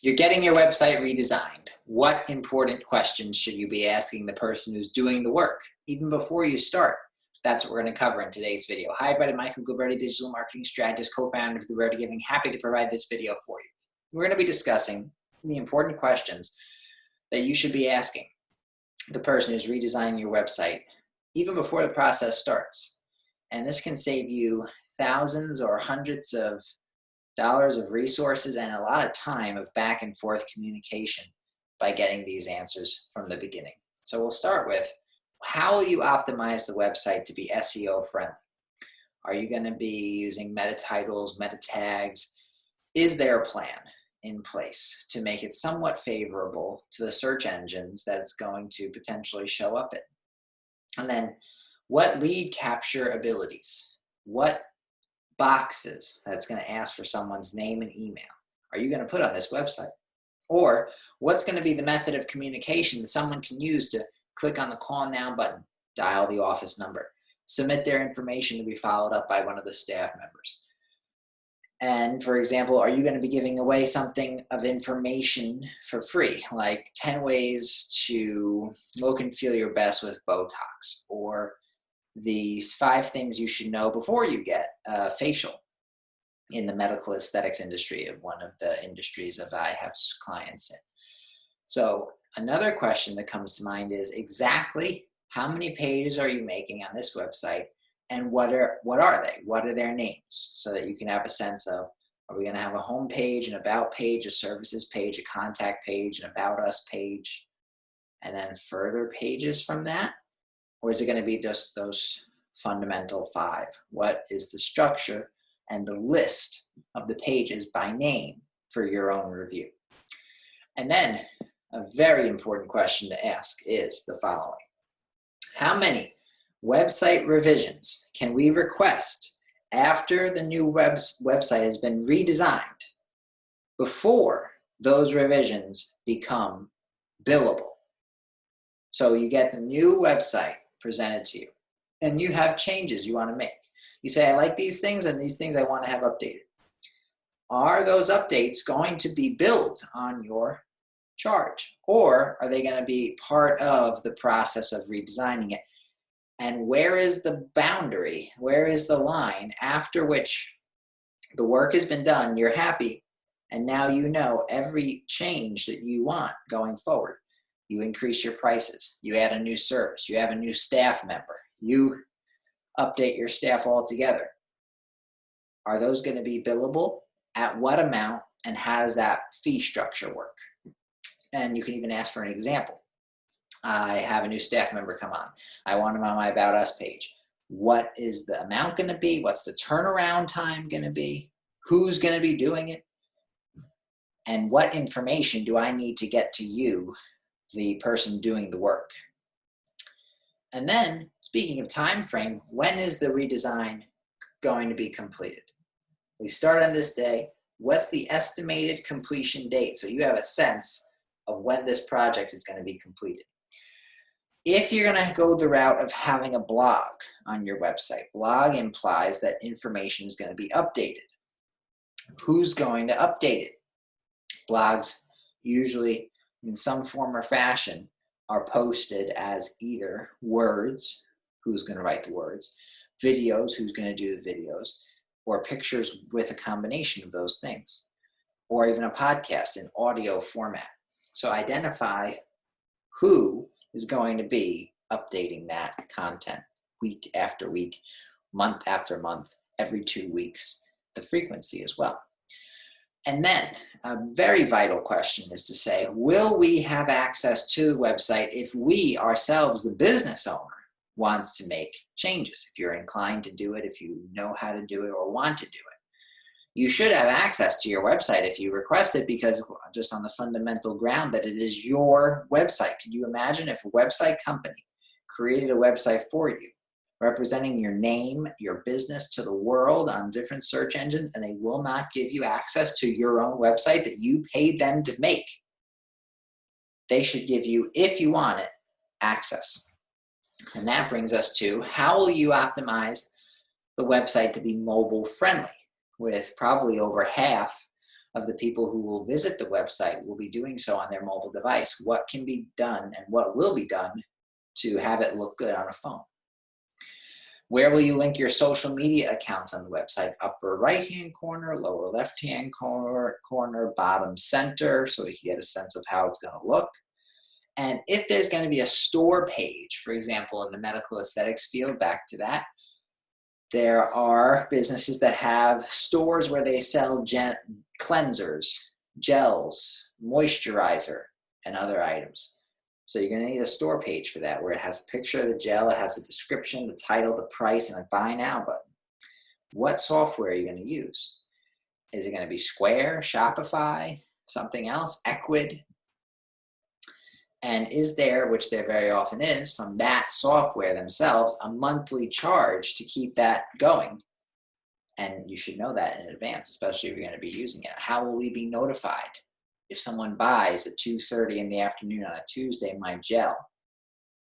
You're getting your website redesigned. What important questions should you be asking the person who's doing the work, even before you start? That's what we're going to cover in today's video. Hi, everybody. Michael Guberti, digital marketing strategist, co-founder of Guberti Giving. Happy to provide this video for you. We're going to be discussing the important questions that you should be asking the person who's redesigning your website, even before the process starts. And this can save you thousands or hundreds of dollars of resources and a lot of time of back and forth communication by getting these answers from the beginning. So we'll start with, how will you optimize the website to be SEO friendly? Are you going to be using meta titles, meta tags? Is there a plan in place to make it somewhat favorable to the search engines that it's going to potentially show up in? And then, what lead capture abilities? What boxes that's going to ask for someone's name and email are you going to put on this website? Or what's going to be the method of communication that someone can use to click on the call now button, dial the office number, submit their information to be followed up by one of the staff members? And for example, are you going to be giving away something of information for free, like 10 ways to look and feel your best with Botox, or these 5 things you should know before you get a facial in the medical aesthetics industry, of one of the industries that I have clients in? So another question that comes to mind is, exactly how many pages are you making on this website, and what are they? What are their names? So that you can have a sense of, are we going to have a home page, an about page, a services page, a contact page, an about us page, and then further pages from that? Or is it going to be just those fundamental 5? What is the structure and the list of the pages by name for your own review? And then a very important question to ask is the following. How many website revisions can we request after the new website has been redesigned before those revisions become billable? So you get the new website presented to you, and you have changes you want to make. You say, I like these things, and these things I want to have updated. Are those updates going to be billed on your charge, or are they going to be part of the process of redesigning it? And where is the boundary? Where is the line after which the work has been done, you're happy, and now you know every change that you want going forward? You increase your prices, you add a new service, you have a new staff member, you update your staff altogether. Are those going to be billable? At what amount? And how does that fee structure work? And you can even ask for an example. I have a new staff member come on. I want them on my About Us page. What is the amount going to be? What's the turnaround time going to be? Who's going to be doing it? And what information do I need to get to you, the person doing the work? And then, speaking of time frame, when is the redesign going to be completed? We start on this day. What's the estimated completion date? So you have a sense of when this project is going to be completed. If you're going to go the route of having a blog on your website, blog implies that information is going to be updated. Who's going to update it? Blogs usually, in some form or fashion, are posted as either words, who's going to write the words, videos, who's going to do the videos, or pictures with a combination of those things, or even a podcast in audio format. So identify who is going to be updating that content week after week, month after month, every 2 weeks, the frequency as well. And then a very vital question is to say, will we have access to the website if we ourselves, the business owner, wants to make changes? If you're inclined to do it, if you know how to do it or want to do it, you should have access to your website if you request it, because just on the fundamental ground that it is your website. Can you imagine if a website company created a website for you, representing your name, your business to the world on different search engines, and they will not give you access to your own website that you paid them to make? They should give you, if you want it, access. And that brings us to, how will you optimize the website to be mobile friendly? With probably over half of the people who will visit the website will be doing so on their mobile device. What can be done and what will be done to have it look good on a phone? Where will you link your social media accounts on the website? Upper right-hand corner, lower left-hand corner, bottom center, so you can get a sense of how it's going to look. And if there's going to be a store page, for example, in the medical aesthetics field, back to that, there are businesses that have stores where they sell cleansers, gels, moisturizer, and other items. So you're going to need a store page for that, where it has a picture of the gel, it has a description, the title, the price, and a buy now button. What software are you going to use? Is it going to be Square, Shopify, something else, Equid? And is there, which there very often is, from that software themselves, a monthly charge to keep that going? And you should know that in advance, especially if you're going to be using it. How will we be notified if someone buys at 2:30 in the afternoon on a Tuesday my gel?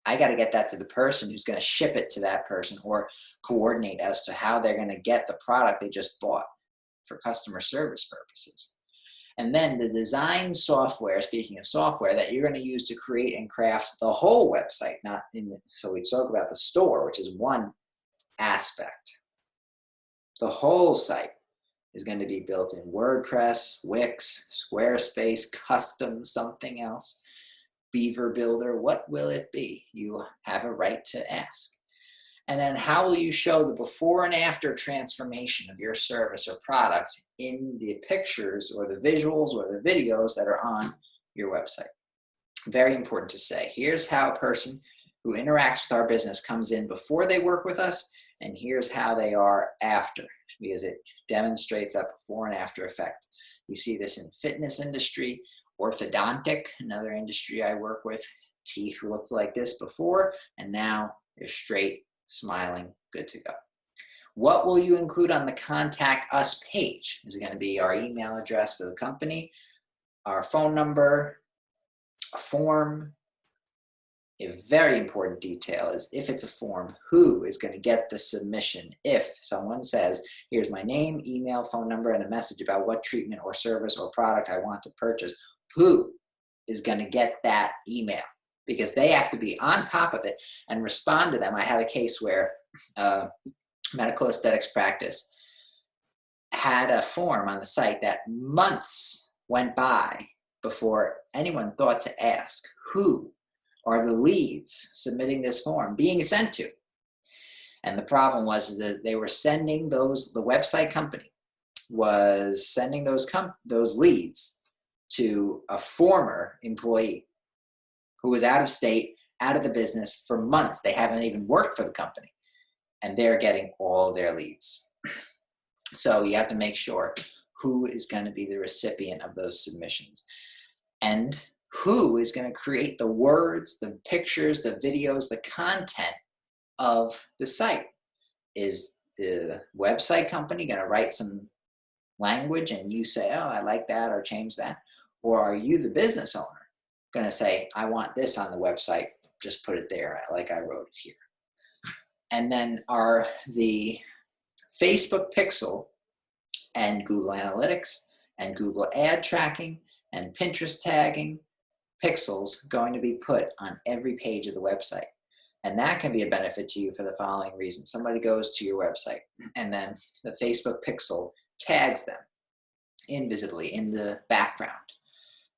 I got to get that to the person who's going to ship it to that person, or coordinate as to how they're going to get the product they just bought for customer service purposes. And then the design software, speaking of software, that you're going to use to create and craft the whole website, so we talk about the store, which is one aspect. The whole site is going to be built in WordPress, Wix, Squarespace, custom something else, Beaver Builder. What will it be? You have a right to ask. And then how will you show the before and after transformation of your service or product in the pictures or the visuals or the videos that are on your website? Very important to say. Here's how a person who interacts with our business comes in before they work with us, and here's how they are after, because it demonstrates that before and after effect. You see this in fitness industry, orthodontic, another industry I work with. Teeth looked like this before, and now they're straight, smiling, good to go. What will you include on the Contact Us page? Is it going to be our email address for the company, our phone number, a form? A very important detail is, if it's a form, who is going to get the submission? If someone says, here's my name, email, phone number, and a message about what treatment or service or product I want to purchase, who is going to get that email? Because they have to be on top of it and respond to them. I had a case where medical aesthetics practice had a form on the site that months went by before anyone thought to ask, who are the leads submitting this form being sent to? And the problem was that they were sending the website company was sending those leads to a former employee who was out of state, out of the business for months. They haven't even worked for the company, and they're getting all their leads. So you have to make sure who is going to be the recipient of those submissions, and who is going to create the words, the pictures, the videos, the content of the site. Is the website company going to write some language and you say, oh, I like that, or change that? Or are you, the business owner, going to say, I want this on the website, just put it there like I wrote it here? And then are the Facebook pixel and Google Analytics and Google ad tracking and Pinterest tagging pixels going to be put on every page of the website? And that can be a benefit to you for the following reason. Somebody goes to your website, and then the Facebook pixel tags them invisibly in the background.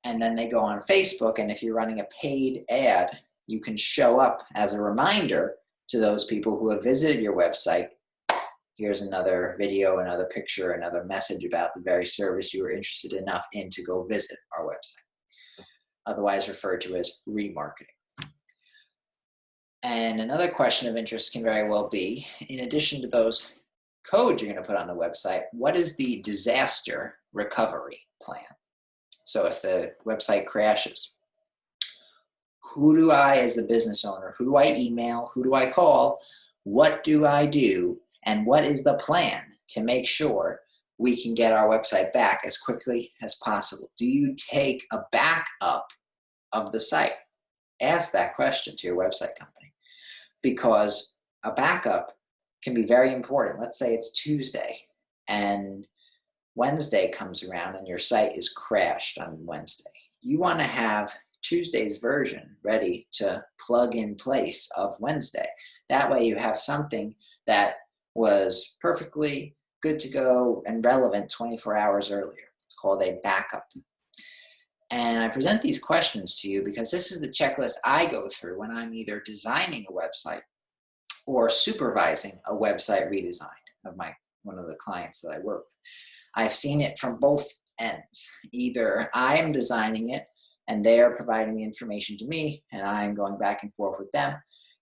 And then they go on Facebook, and if you're running a paid ad, you can show up as a reminder to those people who have visited your website. Here's another video, another picture, another message about the very service you were interested enough in to go visit our website, otherwise referred to as remarketing. And another question of interest can very well be, in addition to those codes you're going to put on the website, what is the disaster recovery plan? So if the website crashes, who do I, as the business owner, who do I email, who do I call, what do I do, and what is the plan to make sure we can get our website back as quickly as possible? Do you take a backup of the site? Ask that question to your website company, because a backup can be very important. Let's say it's Tuesday and Wednesday comes around and your site is crashed on Wednesday. You want to have Tuesday's version ready to plug in place of Wednesday. That way you have something that was perfectly good to go and relevant 24 hours earlier. It's called a backup. And I present these questions to you because this is the checklist I go through when I'm either designing a website or supervising a website redesign of one of the clients that I work with. I've seen it from both ends. Either I'm designing it and they're providing the information to me and I'm going back and forth with them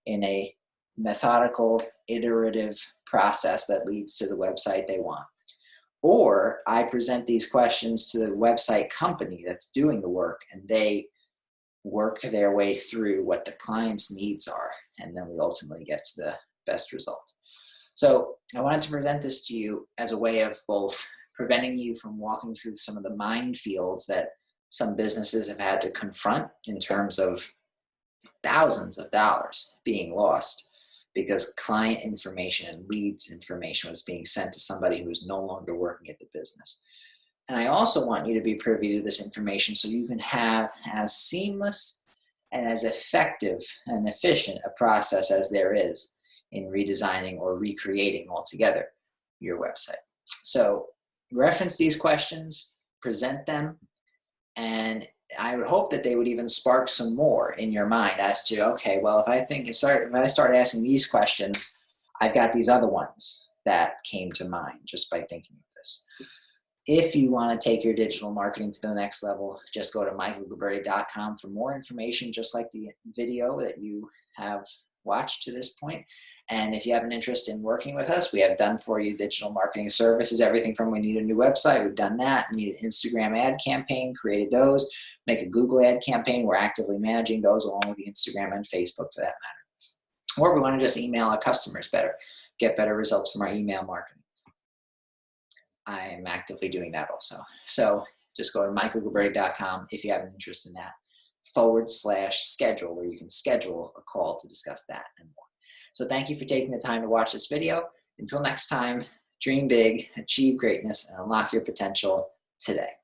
in a methodical, iterative process that leads to the website they want. Or I present these questions to the website company that's doing the work and they work their way through what the client's needs are, and then we ultimately get to the best result. So I wanted to present this to you as a way of both preventing you from walking through some of the minefields that some businesses have had to confront in terms of thousands of dollars being lost because client information and leads information was being sent to somebody who's no longer working at the business. And I also want you to be privy to this information so you can have as seamless and as effective and efficient a process as there is in redesigning or recreating altogether your website. So reference these questions, present them, and I would hope that they would even spark some more in your mind as to, okay, well, if I start asking these questions, I've got these other ones that came to mind just by thinking of this. If you want to take your digital marketing to the next level, just go to michaelguberti.com for more information, just like the video that you have watched to this point. And if you have an interest in working with us, we have done for you digital marketing services, everything from we need a new website, we've done that, need an Instagram ad campaign, created those, make a Google ad campaign, we're actively managing those along with the Instagram and Facebook for that matter. Or we want to just email our customers better, get better results from our email marketing. I am actively doing that also. So just go to michaelguberti.com if you have an interest in that, /schedule, where you can schedule a call to discuss that and more. So thank you for taking the time to watch this video. Until next time, dream big, achieve greatness, and unlock your potential today.